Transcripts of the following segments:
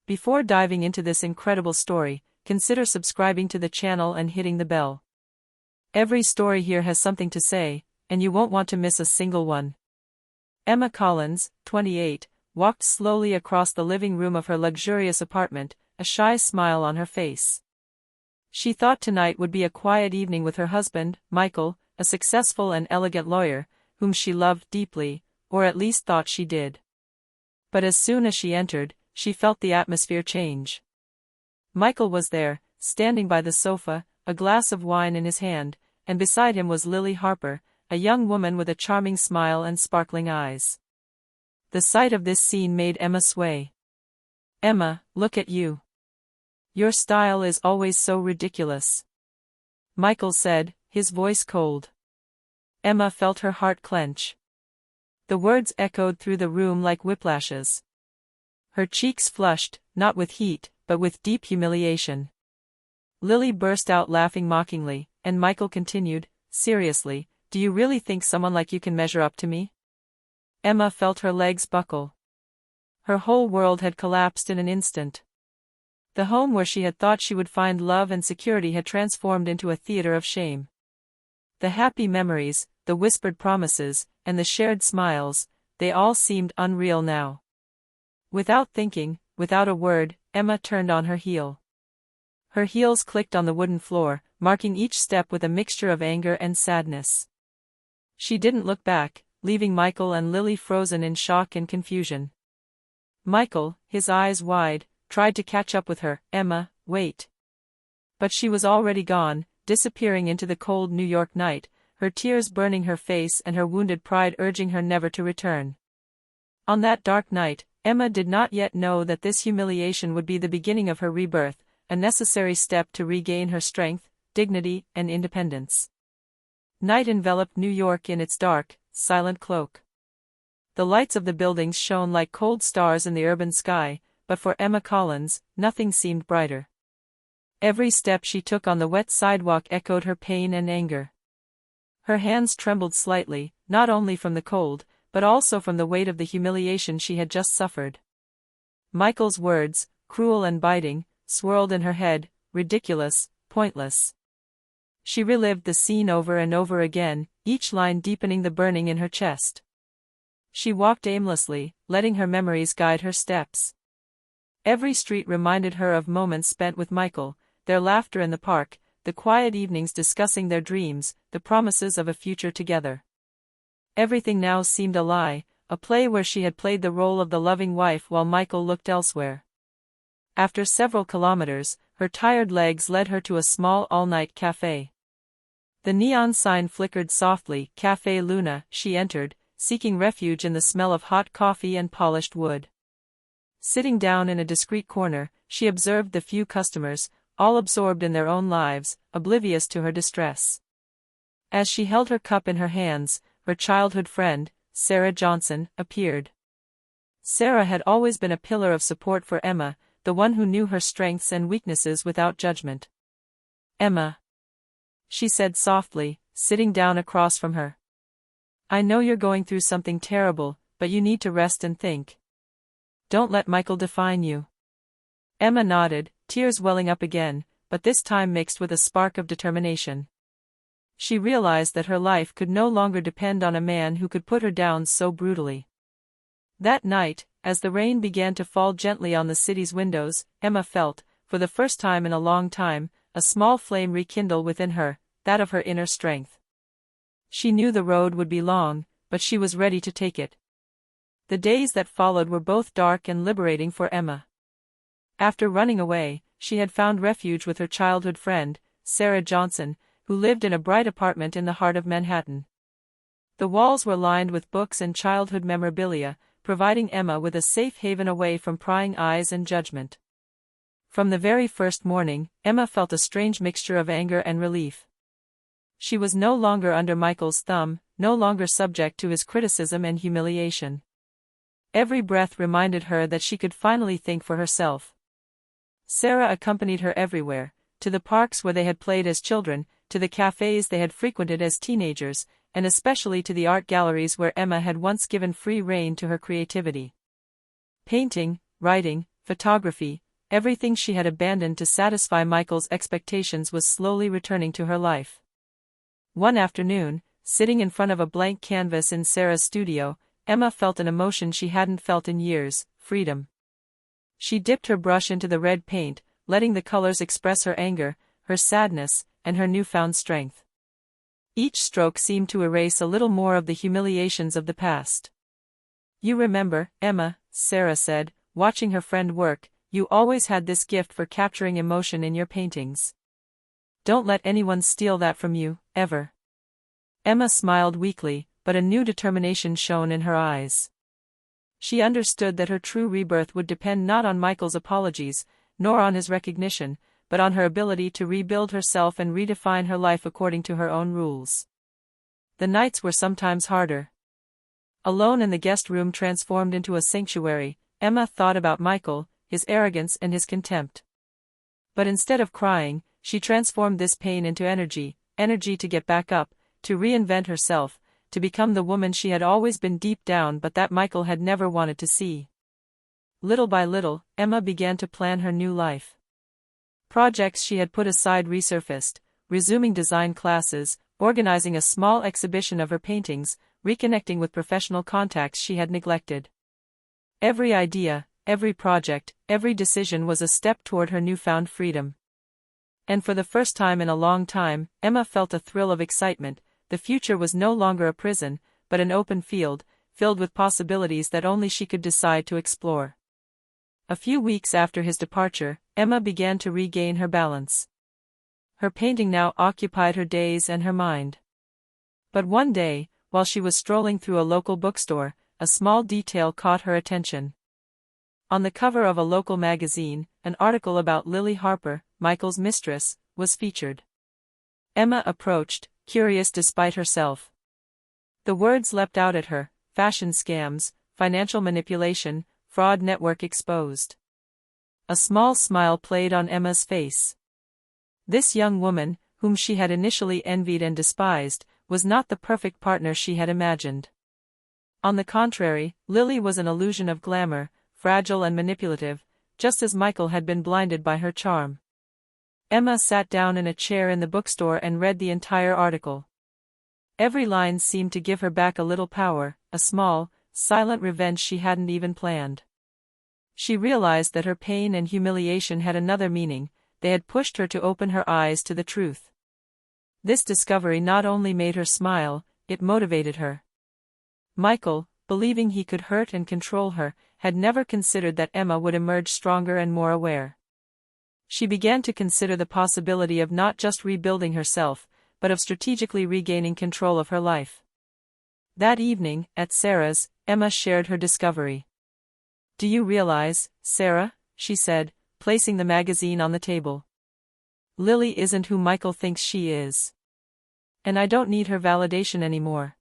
Before diving into this incredible story, consider subscribing to the channel and hitting the bell. Every story here has something to say, and you won't want to miss a single one. Emma Collins, 28, walked slowly across the living room of her luxurious apartment, a shy smile on her face. She thought tonight would be a quiet evening with her husband, Michael, a successful and elegant lawyer, whom she loved deeply, or at least thought she did. But as soon as she entered, she felt the atmosphere change. Michael was there, standing by the sofa, a glass of wine in his hand, and beside him was Lily Harper, a young woman with a charming smile and sparkling eyes. The sight of this scene made Emma sway. "Emma, look at you. Your style is always so ridiculous," Michael said, his voice cold. Emma felt her heart clench. The words echoed through the room like whiplashes. Her cheeks flushed, not with heat, but with deep humiliation. Lily burst out laughing mockingly, and Michael continued, "Seriously, do you really think someone like you can measure up to me?" Emma felt her legs buckle. Her whole world had collapsed in an instant. The home where she had thought she would find love and security had transformed into a theater of shame. The happy memories, the whispered promises, and the shared smiles, they all seemed unreal now. Without thinking, without a word, Emma turned on her heel. Her heels clicked on the wooden floor, marking each step with a mixture of anger and sadness. She didn't look back, leaving Michael and Lily frozen in shock and confusion. Michael, his eyes wide, tried to catch up with her. "Emma, wait." But she was already gone, disappearing into the cold New York night, her tears burning her face and her wounded pride urging her never to return. On that dark night, Emma did not yet know that this humiliation would be the beginning of her rebirth, a necessary step to regain her strength, dignity, and independence. Night enveloped New York in its dark, silent cloak. The lights of the buildings shone like cold stars in the urban sky, but for Emma Collins, nothing seemed brighter. Every step she took on the wet sidewalk echoed her pain and anger. Her hands trembled slightly, not only from the cold, but also from the weight of the humiliation she had just suffered. Michael's words, cruel and biting, swirled in her head, ridiculous, pointless. She relived the scene over and over again, each line deepening the burning in her chest. She walked aimlessly, letting her memories guide her steps. Every street reminded her of moments spent with Michael, their laughter in the park, the quiet evenings discussing their dreams, the promises of a future together. Everything now seemed a lie, a play where she had played the role of the loving wife while Michael looked elsewhere. After several kilometers, her tired legs led her to a small all-night cafe. The neon sign flickered softly, Café Luna. She entered, seeking refuge in the smell of hot coffee and polished wood. Sitting down in a discreet corner, she observed the few customers, all absorbed in their own lives, oblivious to her distress. As she held her cup in her hands, her childhood friend, Sarah Johnson, appeared. Sarah had always been a pillar of support for Emma, the one who knew her strengths and weaknesses without judgment. "Emma," she said softly, sitting down across from her. "I know you're going through something terrible, but you need to rest and think. Don't let Michael define you." Emma nodded, tears welling up again, but this time mixed with a spark of determination. She realized that her life could no longer depend on a man who could put her down so brutally. That night, as the rain began to fall gently on the city's windows, Emma felt, for the first time in a long time, a small flame rekindle within her, that of her inner strength. She knew the road would be long, but she was ready to take it. The days that followed were both dark and liberating for Emma. After running away, she had found refuge with her childhood friend, Sarah Johnson, who lived in a bright apartment in the heart of Manhattan. The walls were lined with books and childhood memorabilia, providing Emma with a safe haven away from prying eyes and judgment. From the very first morning, Emma felt a strange mixture of anger and relief. She was no longer under Michael's thumb, no longer subject to his criticism and humiliation. Every breath reminded her that she could finally think for herself. Sarah accompanied her everywhere, to the parks where they had played as children, to the cafes they had frequented as teenagers, and especially to the art galleries where Emma had once given free rein to her creativity. Painting, writing, photography, everything she had abandoned to satisfy Michael's expectations was slowly returning to her life. One afternoon, sitting in front of a blank canvas in Sarah's studio, Emma felt an emotion she hadn't felt in years: freedom. She dipped her brush into the red paint, letting the colors express her anger, her sadness, and her newfound strength. Each stroke seemed to erase a little more of the humiliations of the past. "You remember, Emma," Sarah said, watching her friend work, "you always had this gift for capturing emotion in your paintings. Don't let anyone steal that from you, ever." Emma smiled weakly, but a new determination shone in her eyes. She understood that her true rebirth would depend not on Michael's apologies, nor on his recognition, but on her ability to rebuild herself and redefine her life according to her own rules. The nights were sometimes harder. Alone in the guest room transformed into a sanctuary, Emma thought about Michael, his arrogance and his contempt. But instead of crying, she transformed this pain into energy to get back up, to reinvent herself, to become the woman she had always been deep down but that Michael had never wanted to see. Little by little, Emma began to plan her new life. Projects she had put aside resurfaced, resuming design classes, organizing a small exhibition of her paintings, reconnecting with professional contacts she had neglected. Every idea, every project, every decision was a step toward her newfound freedom. And for the first time in a long time, Emma felt a thrill of excitement. The future was no longer a prison, but an open field, filled with possibilities that only she could decide to explore. A few weeks after his departure, Emma began to regain her balance. Her painting now occupied her days and her mind. But one day, while she was strolling through a local bookstore, a small detail caught her attention. On the cover of a local magazine, an article about Lily Harper, Michael's mistress, was featured. Emma approached, curious despite herself. The words leapt out at her: fashion scams, financial manipulation, fraud network exposed. A small smile played on Emma's face. This young woman, whom she had initially envied and despised, was not the perfect partner she had imagined. On the contrary, Lily was an illusion of glamour, fragile and manipulative, just as Michael had been blinded by her charm. Emma sat down in a chair in the bookstore and read the entire article. Every line seemed to give her back a little power, a small, silent revenge she hadn't even planned. She realized that her pain and humiliation had another meaning: they had pushed her to open her eyes to the truth. This discovery not only made her smile, it motivated her. Michael, believing he could hurt and control her, had never considered that Emma would emerge stronger and more aware. She began to consider the possibility of not just rebuilding herself, but of strategically regaining control of her life. That evening, at Sarah's, Emma shared her discovery. "Do you realize, Sarah," she said, placing the magazine on the table, "Lily isn't who Michael thinks she is. And I don't need her validation anymore."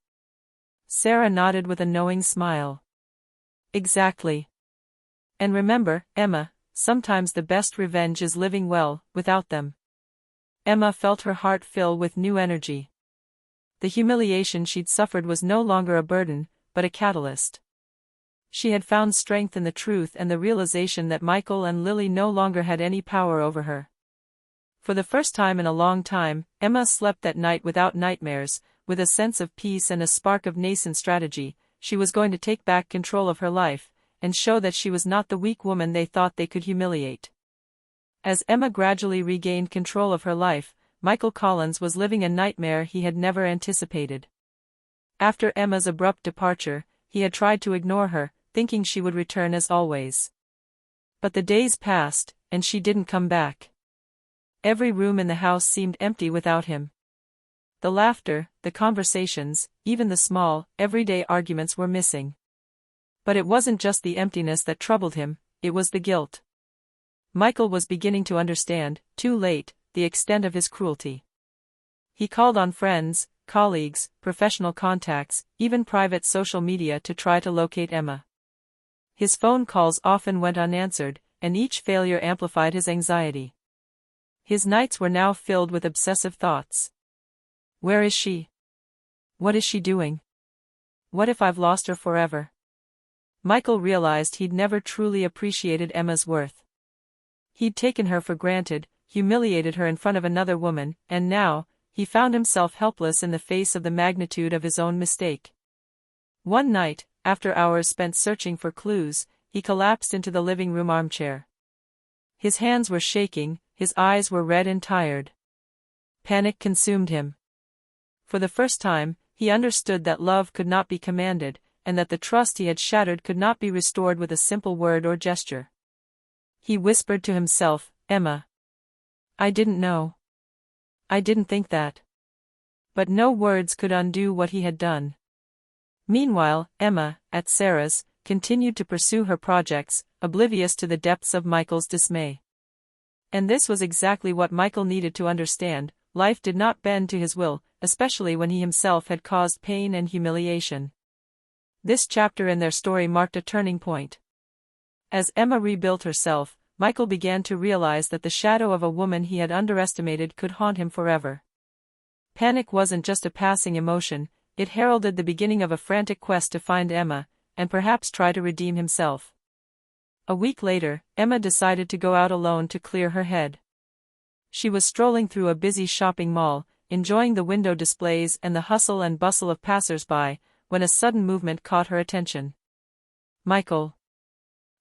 Sarah nodded with a knowing smile. "Exactly. And remember, Emma, sometimes the best revenge is living well, without them." Emma felt her heart fill with new energy. The humiliation she'd suffered was no longer a burden, but a catalyst. She had found strength in the truth and the realization that Michael and Lily no longer had any power over her. For the first time in a long time, Emma slept that night without nightmares, with a sense of peace and a spark of nascent strategy. She was going to take back control of her life, and show that she was not the weak woman they thought they could humiliate. As Emma gradually regained control of her life, Michael Collins was living a nightmare he had never anticipated. After Emma's abrupt departure, he had tried to ignore her, thinking she would return as always. But the days passed, and she didn't come back. Every room in the house seemed empty without him. The laughter, the conversations, even the small, everyday arguments were missing. But it wasn't just the emptiness that troubled him, it was the guilt. Michael was beginning to understand, too late, the extent of his cruelty. He called on friends, colleagues, professional contacts, even private social media to try to locate Emma. His phone calls often went unanswered, and each failure amplified his anxiety. His nights were now filled with obsessive thoughts. Where is she? What is she doing? What if I've lost her forever? Michael realized he'd never truly appreciated Emma's worth. He'd taken her for granted, humiliated her in front of another woman, and now, he found himself helpless in the face of the magnitude of his own mistake. One night, after hours spent searching for clues, he collapsed into the living room armchair. His hands were shaking, his eyes were red and tired. Panic consumed him. For the first time, he understood that love could not be commanded, and that the trust he had shattered could not be restored with a simple word or gesture. He whispered to himself, "Emma. I didn't know. I didn't think that." But no words could undo what he had done. Meanwhile, Emma, at Sarah's, continued to pursue her projects, oblivious to the depths of Michael's dismay. And this was exactly what Michael needed to understand: life did not bend to his will, especially when he himself had caused pain and humiliation. This chapter in their story marked a turning point. As Emma rebuilt herself, Michael began to realize that the shadow of a woman he had underestimated could haunt him forever. Panic wasn't just a passing emotion, it heralded the beginning of a frantic quest to find Emma, and perhaps try to redeem himself. A week later, Emma decided to go out alone to clear her head. She was strolling through a busy shopping mall, enjoying the window displays and the hustle and bustle of passers-by, when a sudden movement caught her attention. Michael.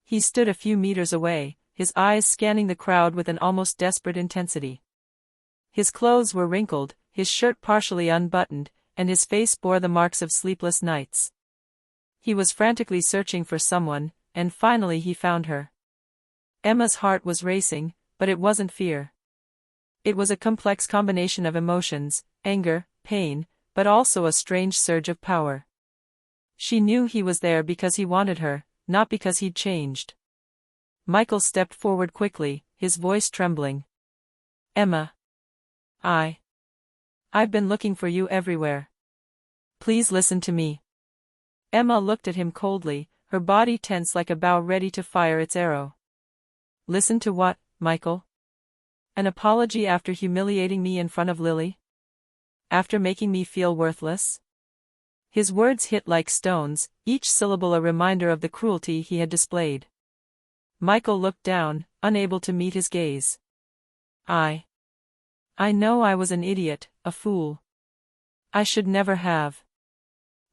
He stood a few meters away, his eyes scanning the crowd with an almost desperate intensity. His clothes were wrinkled, his shirt partially unbuttoned, and his face bore the marks of sleepless nights. He was frantically searching for someone, and finally he found her. Emma's heart was racing, but it wasn't fear. It was a complex combination of emotions, anger, pain, but also a strange surge of power. She knew he was there because he wanted her, not because he'd changed. Michael stepped forward quickly, his voice trembling. "Emma. I've been looking for you everywhere. Please listen to me." Emma looked at him coldly, her body tense like a bow ready to fire its arrow. "Listen to what, Michael? An apology after humiliating me in front of Lily? After making me feel worthless?" His words hit like stones, each syllable a reminder of the cruelty he had displayed. Michael looked down, unable to meet his gaze. I know I was an idiot, a fool. I should never have."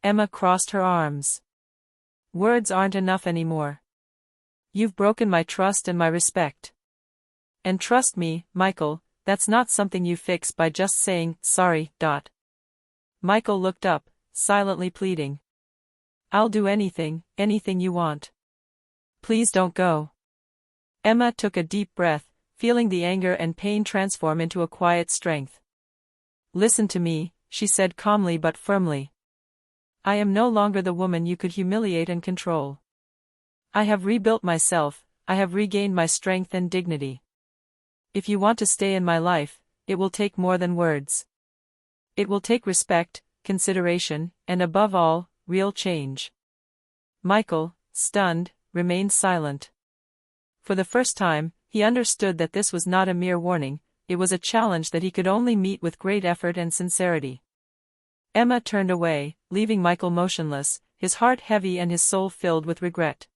Emma crossed her arms. "Words aren't enough anymore. You've broken my trust and my respect. And trust me, Michael, that's not something you fix by just saying, sorry. Michael looked up, silently pleading. "I'll do anything you want. Please don't go." Emma took a deep breath, feeling the anger and pain transform into a quiet strength. "Listen to me," she said calmly but firmly. "I am no longer the woman you could humiliate and control. I have rebuilt myself, I have regained my strength and dignity. If you want to stay in my life, it will take more than words. It will take respect, consideration, and above all, real change." Michael, stunned, remained silent. For the first time, he understood that this was not a mere warning, it was a challenge that he could only meet with great effort and sincerity. Emma turned away, leaving Michael motionless, his heart heavy and his soul filled with regret.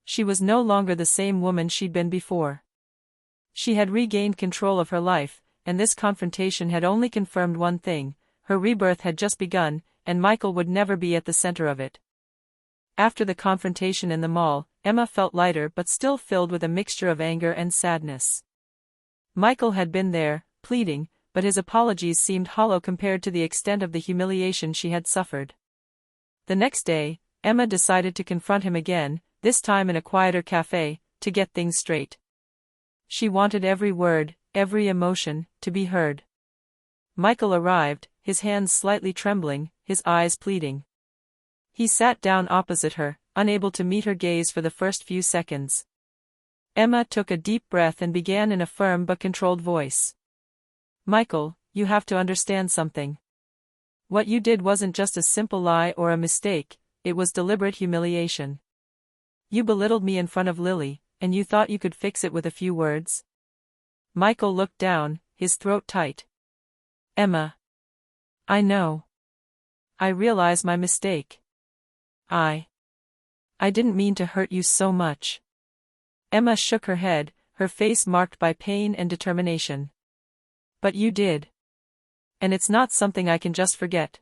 She was no longer the same woman she'd been before. She had regained control of her life, and this confrontation had only confirmed one thing: her rebirth had just begun, and Michael would never be at the center of it. After the confrontation in the mall, Emma felt lighter but still filled with a mixture of anger and sadness. Michael had been there, pleading, but his apologies seemed hollow compared to the extent of the humiliation she had suffered. The next day, Emma decided to confront him again, this time in a quieter cafe, to get things straight. She wanted every word, every emotion, to be heard. Michael arrived, his hands slightly trembling, his eyes pleading. He sat down opposite her, unable to meet her gaze for the first few seconds. Emma took a deep breath and began in a firm but controlled voice. "Michael, you have to understand something. What you did wasn't just a simple lie or a mistake, it was deliberate humiliation. You belittled me in front of Lily, and you thought you could fix it with a few words?" Michael looked down, his throat tight. "Emma. I know. I realize my mistake. I didn't mean to hurt you so much. Emma shook her head, her face marked by pain and determination. But you did. And it's not something I can just forget.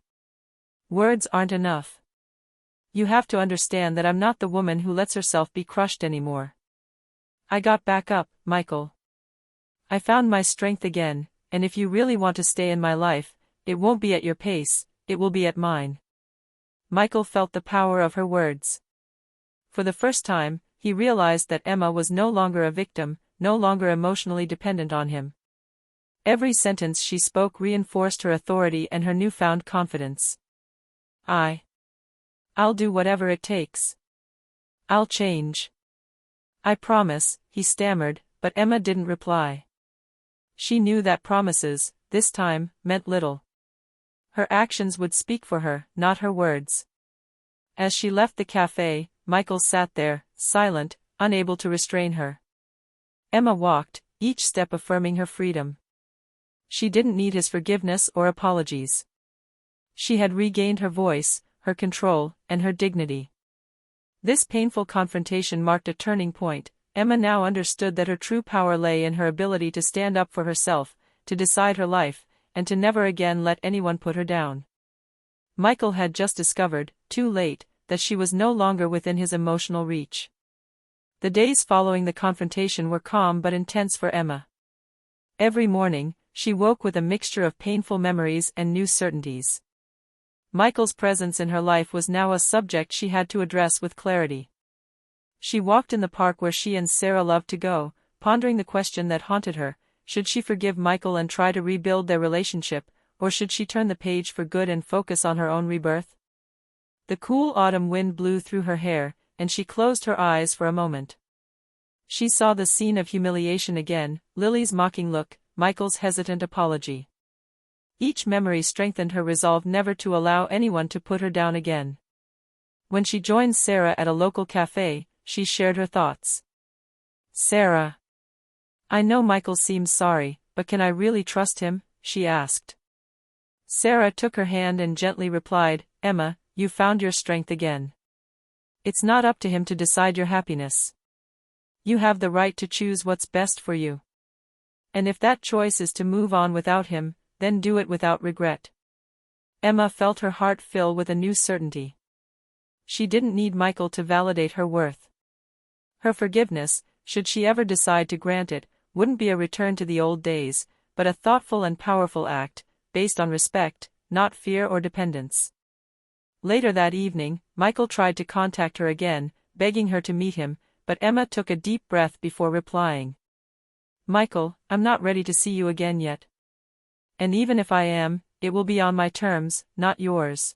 Words aren't enough. You have to understand that I'm not the woman who lets herself be crushed anymore. I got back up, Michael. I found my strength again, and if you really want to stay in my life, it won't be at your pace, it will be at mine. Michael felt the power of her words. For the first time, he realized that Emma was no longer a victim, no longer emotionally dependent on him. Every sentence she spoke reinforced her authority and her newfound confidence. I'll do whatever it takes. I'll change. I promise, he stammered, but Emma didn't reply. She knew that promises, this time, meant little. Her actions would speak for her, not her words. As she left the cafe, Michael sat there, silent, unable to restrain her. Emma walked, each step affirming her freedom. She didn't need his forgiveness or apologies. She had regained her voice, her control, and her dignity. This painful confrontation marked a turning point. Emma now understood that her true power lay in her ability to stand up for herself, to decide her life, and to never again let anyone put her down. Michael had just discovered, too late, that she was no longer within his emotional reach. The days following the confrontation were calm but intense for Emma. Every morning, she woke with a mixture of painful memories and new certainties. Michael's presence in her life was now a subject she had to address with clarity. She walked in the park where she and Sarah loved to go, pondering the question that haunted her: should she forgive Michael and try to rebuild their relationship, or should she turn the page for good and focus on her own rebirth? The cool autumn wind blew through her hair, and she closed her eyes for a moment. She saw the scene of humiliation again, Lily's mocking look, Michael's hesitant apology. Each memory strengthened her resolve never to allow anyone to put her down again. When she joined Sarah at a local cafe, she shared her thoughts. "Sarah, I know Michael seems sorry, but can I really trust him?" she asked. Sarah took her hand and gently replied, "Emma, you found your strength again. It's not up to him to decide your happiness. You have the right to choose what's best for you. And if that choice is to move on without him, then do it without regret." Emma felt her heart fill with a new certainty. She didn't need Michael to validate her worth. Her forgiveness, should she ever decide to grant it, wouldn't be a return to the old days, but a thoughtful and powerful act, based on respect, not fear or dependence. Later that evening, Michael tried to contact her again, begging her to meet him, but Emma took a deep breath before replying. "Michael, I'm not ready to see you again yet. And even if I am, it will be on my terms, not yours."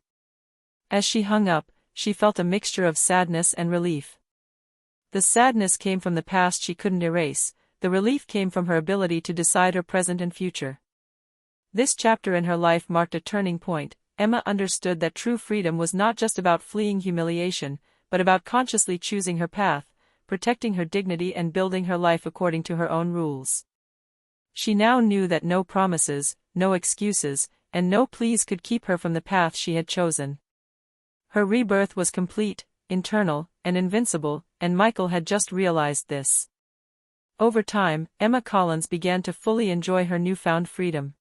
As she hung up, she felt a mixture of sadness and relief. The sadness came from the past she couldn't erase, the relief came from her ability to decide her present and future. This chapter in her life marked a turning point. Emma understood that true freedom was not just about fleeing humiliation, but about consciously choosing her path, protecting her dignity and building her life according to her own rules. She now knew that no promises, no excuses, and no pleas could keep her from the path she had chosen. Her rebirth was complete, internal, and invincible, and Michael had just realized this. Over time, Emma Collins began to fully enjoy her newfound freedom.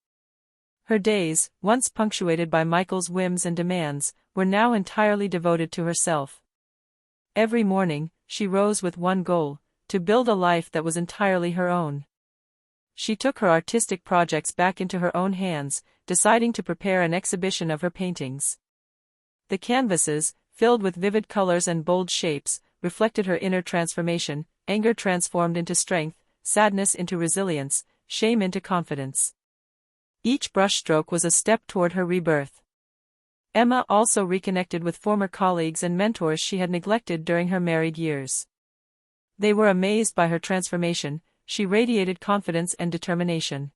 Her days, once punctuated by Michael's whims and demands, were now entirely devoted to herself. Every morning, she rose with one goal: to build a life that was entirely her own. She took her artistic projects back into her own hands, deciding to prepare an exhibition of her paintings. The canvases, filled with vivid colors and bold shapes, reflected her inner transformation: anger transformed into strength, sadness into resilience, shame into confidence. Each brushstroke was a step toward her rebirth. Emma also reconnected with former colleagues and mentors she had neglected during her married years. They were amazed by her transformation. She radiated confidence and determination.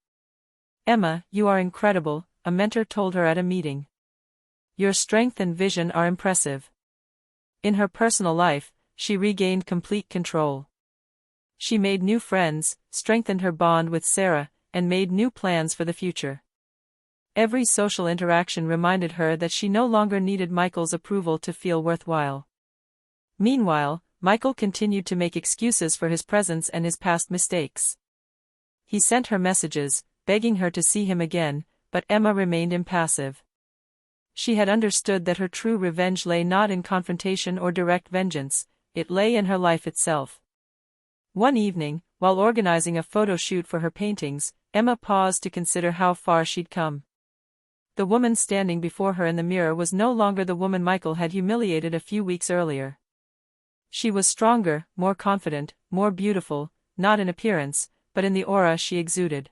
"Emma, you are incredible," a mentor told her at a meeting. "Your strength and vision are impressive." In her personal life, she regained complete control. She made new friends, strengthened her bond with Sarah, and made new plans for the future. Every social interaction reminded her that she no longer needed Michael's approval to feel worthwhile. Meanwhile, Michael continued to make excuses for his presence and his past mistakes. He sent her messages, begging her to see him again, but Emma remained impassive. She had understood that her true revenge lay not in confrontation or direct vengeance, it lay in her life itself. One evening, while organizing a photo shoot for her paintings, Emma paused to consider how far she'd come. The woman standing before her in the mirror was no longer the woman Michael had humiliated a few weeks earlier. She was stronger, more confident, more beautiful, not in appearance, but in the aura she exuded.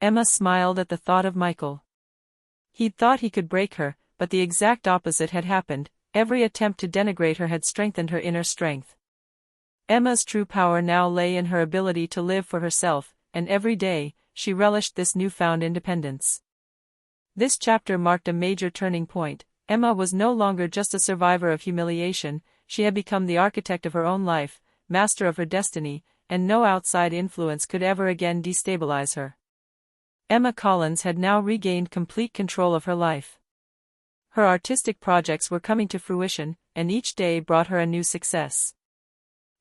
Emma smiled at the thought of Michael. He'd thought he could break her, but the exact opposite had happened. Every attempt to denigrate her had strengthened her inner strength. Emma's true power now lay in her ability to live for herself, and every day, she relished this newfound independence. This chapter marked a major turning point. Emma was no longer just a survivor of humiliation, she had become the architect of her own life, master of her destiny, and no outside influence could ever again destabilize her. Emma Collins had now regained complete control of her life. Her artistic projects were coming to fruition, and each day brought her a new success.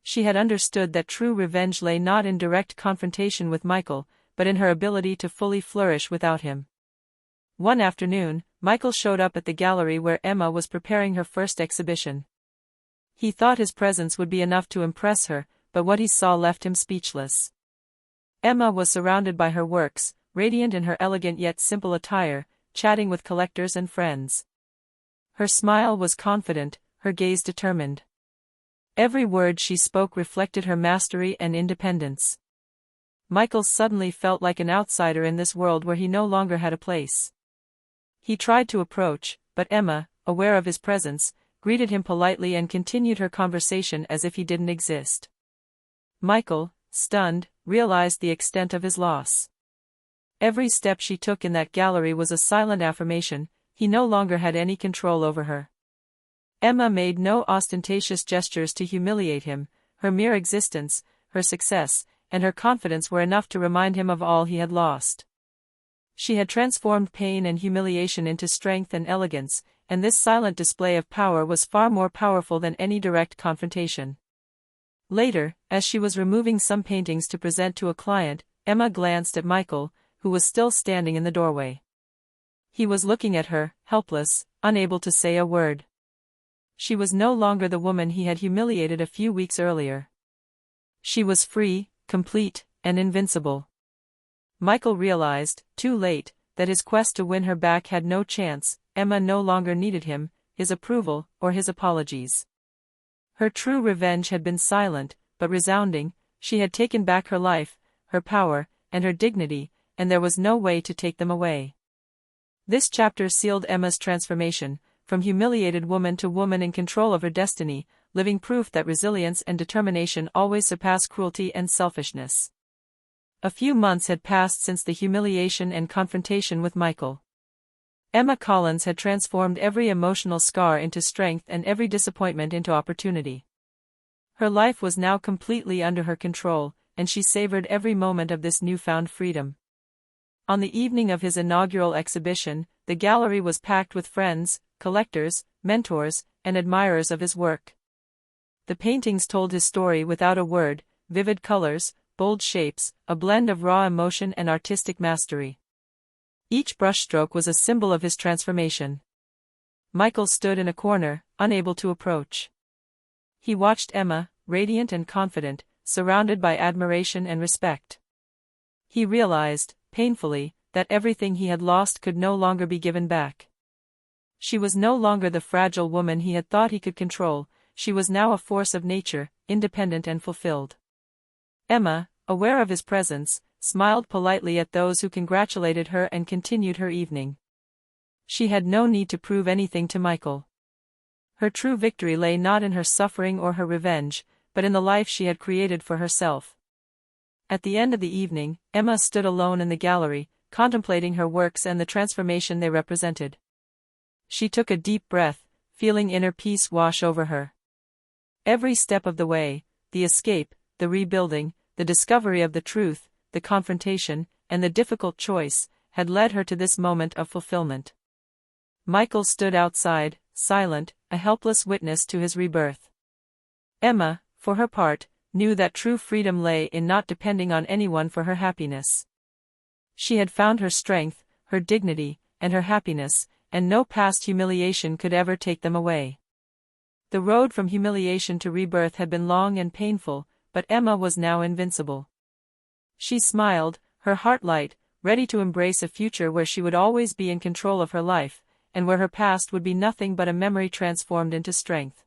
She had understood that true revenge lay not in direct confrontation with Michael, but in her ability to fully flourish without him. One afternoon, Michael showed up at the gallery where Emma was preparing her first exhibition. He thought his presence would be enough to impress her, but what he saw left him speechless. Emma was surrounded by her works, radiant in her elegant yet simple attire, chatting with collectors and friends. Her smile was confident, her gaze determined. Every word she spoke reflected her mastery and independence. Michael suddenly felt like an outsider in this world where he no longer had a place. He tried to approach, but Emma, aware of his presence, greeted him politely and continued her conversation as if he didn't exist. Michael, stunned, realized the extent of his loss. Every step she took in that gallery was a silent affirmation, he no longer had any control over her. Emma made no ostentatious gestures to humiliate him, her mere existence, her success, and her confidence were enough to remind him of all he had lost. She had transformed pain and humiliation into strength and elegance, and this silent display of power was far more powerful than any direct confrontation. Later, as she was removing some paintings to present to a client, Emma glanced at Michael, who was still standing in the doorway. He was looking at her, helpless, unable to say a word. She was no longer the woman he had humiliated a few weeks earlier. She was free, complete, and invincible. Michael realized, too late, that his quest to win her back had no chance. Emma no longer needed him, his approval, or his apologies. Her true revenge had been silent, but resounding. She had taken back her life, her power, and her dignity, and there was no way to take them away. This chapter sealed Emma's transformation, from humiliated woman to woman in control of her destiny, living proof that resilience and determination always surpass cruelty and selfishness. A few months had passed since the humiliation and confrontation with Michael. Emma Collins had transformed every emotional scar into strength and every disappointment into opportunity. Her life was now completely under her control, and she savored every moment of this newfound freedom. On the evening of his inaugural exhibition, the gallery was packed with friends, collectors, mentors, and admirers of his work. The paintings told his story without a word, vivid colors, bold shapes, a blend of raw emotion and artistic mastery. Each brushstroke was a symbol of his transformation. Michael stood in a corner, unable to approach. He watched Emma, radiant and confident, surrounded by admiration and respect. He realized, painfully, that everything he had lost could no longer be given back. She was no longer the fragile woman he had thought he could control, she was now a force of nature, independent and fulfilled. Emma, aware of his presence, smiled politely at those who congratulated her and continued her evening. She had no need to prove anything to Michael. Her true victory lay not in her suffering or her revenge, but in the life she had created for herself. At the end of the evening, Emma stood alone in the gallery, contemplating her works and the transformation they represented. She took a deep breath, feeling inner peace wash over her. Every step of the way, the escape, the rebuilding, the discovery of the truth, the confrontation, and the difficult choice, had led her to this moment of fulfillment. Michael stood outside, silent, a helpless witness to his rebirth. Emma, for her part, knew that true freedom lay in not depending on anyone for her happiness. She had found her strength, her dignity, and her happiness, and no past humiliation could ever take them away. The road from humiliation to rebirth had been long and painful, but Emma was now invincible. She smiled, her heart light, ready to embrace a future where she would always be in control of her life, and where her past would be nothing but a memory transformed into strength.